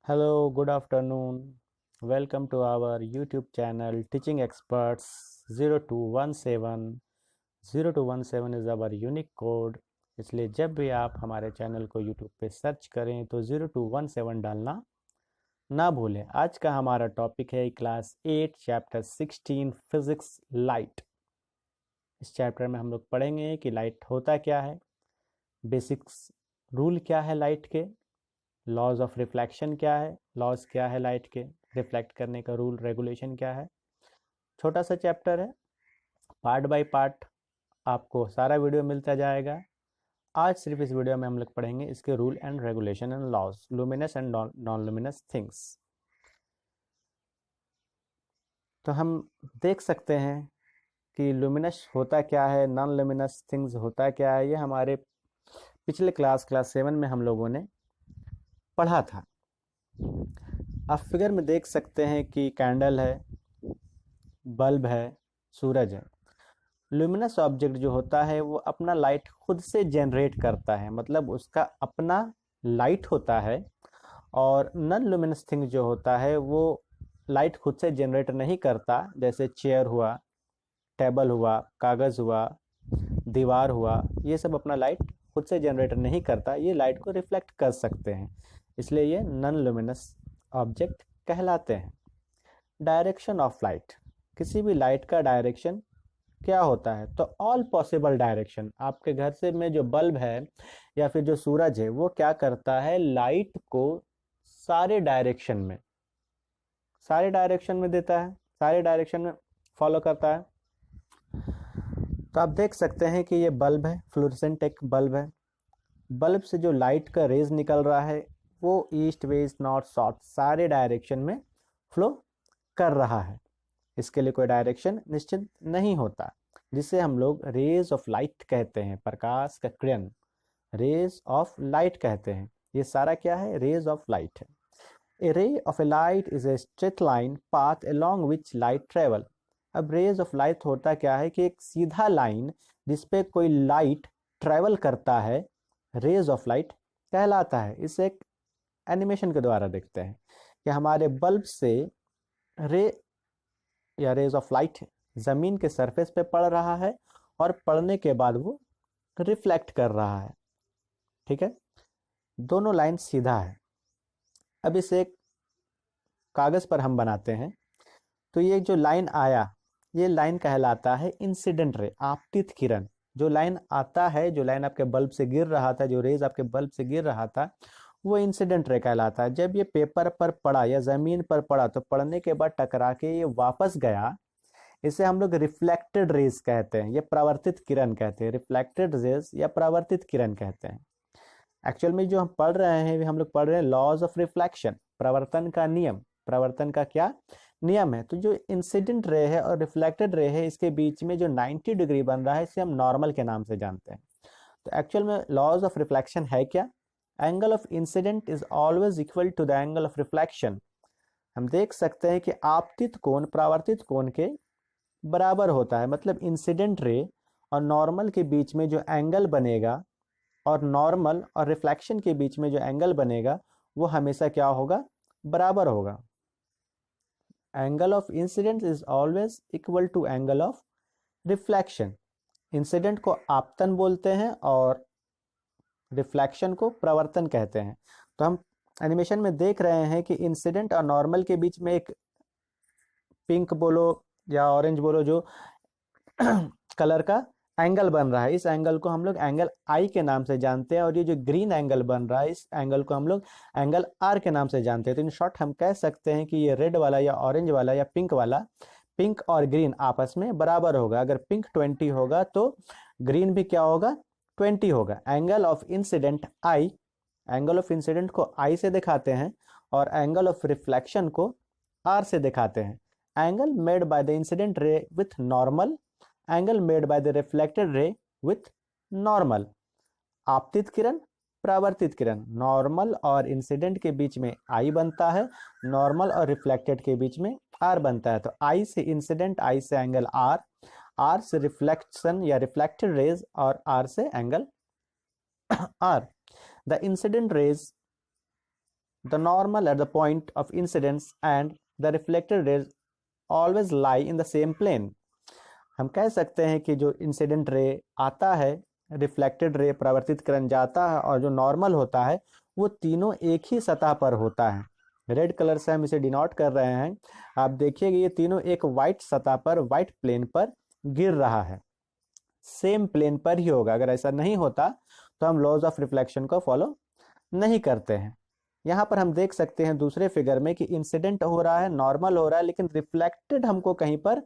Hello, good afternoon. Welcome to our YouTube channel Teaching Experts 0217. 0217 is our unique code. इसलिए जब भी आप हमारे चैनल को YouTube पे सर्च करें तो 0217 डालना ना भूलें। आज का हमारा टॉपिक है क्लास 8 चैप्टर 16 फिजिक्स लाइट। इस चैप्टर में हम लोग पढ़ेंगे कि लाइट होता क्या है, बेसिक्स रूल क्या है लाइट के, लॉज ऑफ रिफ्लेक्शन क्या है, लॉज क्या है लाइट के, रिफ्लेक्ट करने का रूल रेगुलेशन क्या है। छोटा सा चैप्टर है, पार्ट बाय पार्ट आपको सारा वीडियो मिलता जाएगा। आज सिर्फ इस वीडियो में हम लोग पढ़ेंगे इसके rule and regulation and laws, luminous and non luminous things. तो हम देख सकते हैं कि लुमिनस होता क्या है, नॉन लुमिनस थिंग्स होता क्या है। ये हमारे पिछले क्लास 7 में हम लोगों ने पढ़ा था। आप फिगर में देख सकते हैं कि कैंडल है, बल्ब है, सूरज है। ल्यूमिनस ऑब्जेक्ट जो होता है वो अपना लाइट खुद से जनरेट करता है, मतलब उसका अपना लाइट होता है। और नॉन ल्यूमिनस थिंग जो होता है वो लाइट खुद से जनरेट नहीं करता, जैसे चेयर हुआ, टेबल हुआ, कागज़ हुआ, दीवार हुआ। ये सब अपना लाइट खुद से जनरेट नहीं करता, ये लाइट को रिफ्लेक्ट कर सकते हैं, इसलिए ये नॉन ल्यूमिनस ऑब्जेक्ट कहलाते हैं। डायरेक्शन ऑफ लाइट, किसी भी लाइट का डायरेक्शन क्या होता है, तो ऑल पॉसिबल डायरेक्शन। आपके घर से में जो बल्ब है या फिर जो सूरज है वो क्या करता है, लाइट को सारे डायरेक्शन में देता है, सारे डायरेक्शन में फॉलो करता है। तो आप देख सकते हैं कि ये बल्ब है, फ्लोरेसेंट एक बल्ब है। बल्ब से जो लाइट का रेज निकल रहा है वो ईस्ट वेस्ट नॉर्थ साउथ सारे डायरेक्शन में फ्लो कर रहा है। इसके लिए कोई डायरेक्शन निश्चित नहीं होता, जिसे हम लोग रेज ऑफ लाइट कहते हैं, प्रकाश का किरण, रेज ऑफ लाइट कहते हैं। ये सारा क्या है, रेज ऑफ लाइट है। A ray of a light is a straight line path along which light travel. अब रेज ऑफ लाइट होता क्या है कि एक सीधा लाइन जिसपे कोई लाइट ट्रेवल करता है, रेज ऑफ लाइट कहलाता है। इसे एक एनिमेशन के द्वारा देखते हैं कि हमारे बल्ब से रे या रेज ऑफ लाइट जमीन के सरफेस पे पड़ रहा है और पड़ने के बाद वो रिफ्लेक्ट कर रहा है। ठीक है, दोनों लाइन सीधा है। अब इसे एक कागज पर हम बनाते हैं, तो ये जो लाइन आया, ये लाइन कहलाता है इंसिडेंट रे, आपतित किरण। जो लाइन आता है, जो लाइन आपके बल्ब से गिर रहा था, जो रेज आपके बल्ब से गिर रहा था, वो इंसिडेंट रे कहलाता है। जब ये पेपर पर पड़ा या जमीन पर पड़ा तो पड़ने के बाद टकरा के ये वापस गया, इसे हम लोग रिफ्लेक्टेड रेज कहते हैं, ये परावर्तित किरण कहते हैं। रिफ्लेक्टेड रेज या परावर्तित किरण कहते हैं। एक्चुअल में जो हम पढ़ रहे हैं, हम लोग पढ़ रहे हैं लॉज ऑफ रिफ्लेक्शन, प्रवर्तन का नियम। प्रवर्तन का क्या नियम है, तो जो इंसिडेंट रे है और रिफ्लेक्टेड रे है, इसके बीच में जो 90 डिग्री बन रहा है, इसे हम नॉर्मल के नाम से जानते हैं। तो एक्चुअल में लॉज ऑफ रिफ्लेक्शन है क्या, angle of incident is always equal to the angle of reflection. हम देख सकते हैं कि आपतित कोण परावर्तित कोण के बराबर होता है, मतलब इंसिडेंट रे और नॉर्मल के बीच में जो एंगल बनेगा, और नॉर्मल और रिफ्लेक्शन के बीच में जो एंगल बनेगा वो हमेशा क्या होगा, बराबर होगा। Angle of incident is always equal to angle of reflection. Incident को आपतन बोलते हैं और रिफ्लेक्शन को प्रवर्तन कहते हैं। तो हम एनिमेशन में देख रहे हैं कि इंसिडेंट और नॉर्मल के बीच में एक पिंक बोलो या ऑरेंज बोलो, जो कलर का एंगल बन रहा है, इस एंगल को हम लोग एंगल आई के नाम से जानते हैं। और ये जो ग्रीन एंगल बन रहा है, इस एंगल को हम लोग एंगल आर के नाम से जानते हैं। तो इन शॉर्ट हम कह सकते हैं कि ये रेड वाला या ऑरेंज वाला या पिंक वाला, पिंक और ग्रीन आपस में बराबर होगा। अगर पिंक 20 होगा तो ग्रीन भी क्या होगा, 20 होगा। Angle of incident I, angle of incident को आई से दिखाते हैं और एंगल ऑफ रिफ्लेक्शन को आर से दिखाते हैं। Angle made by the incident रे with normal, angle made by the reflected रे विथ नॉर्मल। आपतित किरण, परावर्तित किरण, नॉर्मल और इंसिडेंट के बीच में आई बनता है, नॉर्मल और रिफ्लेक्टेड के बीच में आर बनता है। तो आई से इंसिडेंट, आई से एंगल आर, आर से रिफ्लेक्शन या रिफ्लेक्टेड रेज और आर से angle R. The incident rays the normal at the point of incidence and the reflected rays always lie in the same plane. हम कह सकते हैं कि जो इंसिडेंट रे आता है, रिफ्लेक्टेड रे परावर्तित किरण जाता है, और जो नॉर्मल होता है वो तीनों एक ही सतह पर होता है। रेड कलर से हम इसे डिनोट कर रहे हैं। आप देखिएगा ये तीनों एक वाइट सतह पर, वाइट प्लेन पर गिर रहा है, सेम प्लेन पर ही होगा। अगर ऐसा नहीं होता तो हम लॉज ऑफ रिफ्लेक्शन को फॉलो नहीं करते हैं। यहाँ पर हम देख सकते हैं दूसरे फिगर में कि इंसिडेंट हो रहा है, नॉर्मल हो रहा है, लेकिन रिफ्लेक्टेड हमको कहीं पर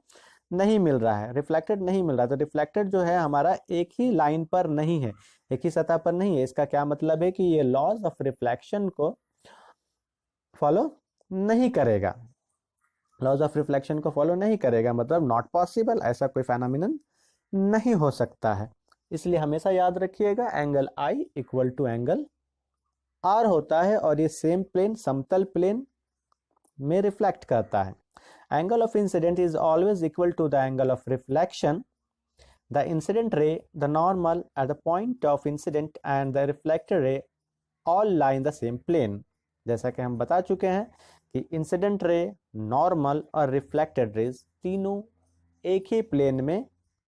नहीं मिल रहा है, रिफ्लेक्टेड नहीं मिल रहा। तो रिफ्लेक्टेड जो है हमारा एक ही लाइन पर नहीं है, एक ही सतह पर नहीं है। इसका क्या मतलब है कि ये लॉज ऑफ रिफ्लेक्शन को फॉलो नहीं करेगा, लॉज ऑफ रिफ्लेक्शन को फॉलो नहीं करेगा, मतलब नॉट पॉसिबल, ऐसा कोई फेनोमेनन नहीं हो सकता है। इसलिए हमेशा याद रखिएगा angle I equal to angle R होता है, और ये सेम प्लेन, समतल प्लेन में रिफ्लेक्ट करता है। Angle of incident is always equal to the angle of reflection. The incident ray, the normal at the point of incident and the reflected ray all lie in the same plane. जैसा कि हम बता चुके हैं कि incident ray, normal और reflected raise तीनों एक ही प्लेन में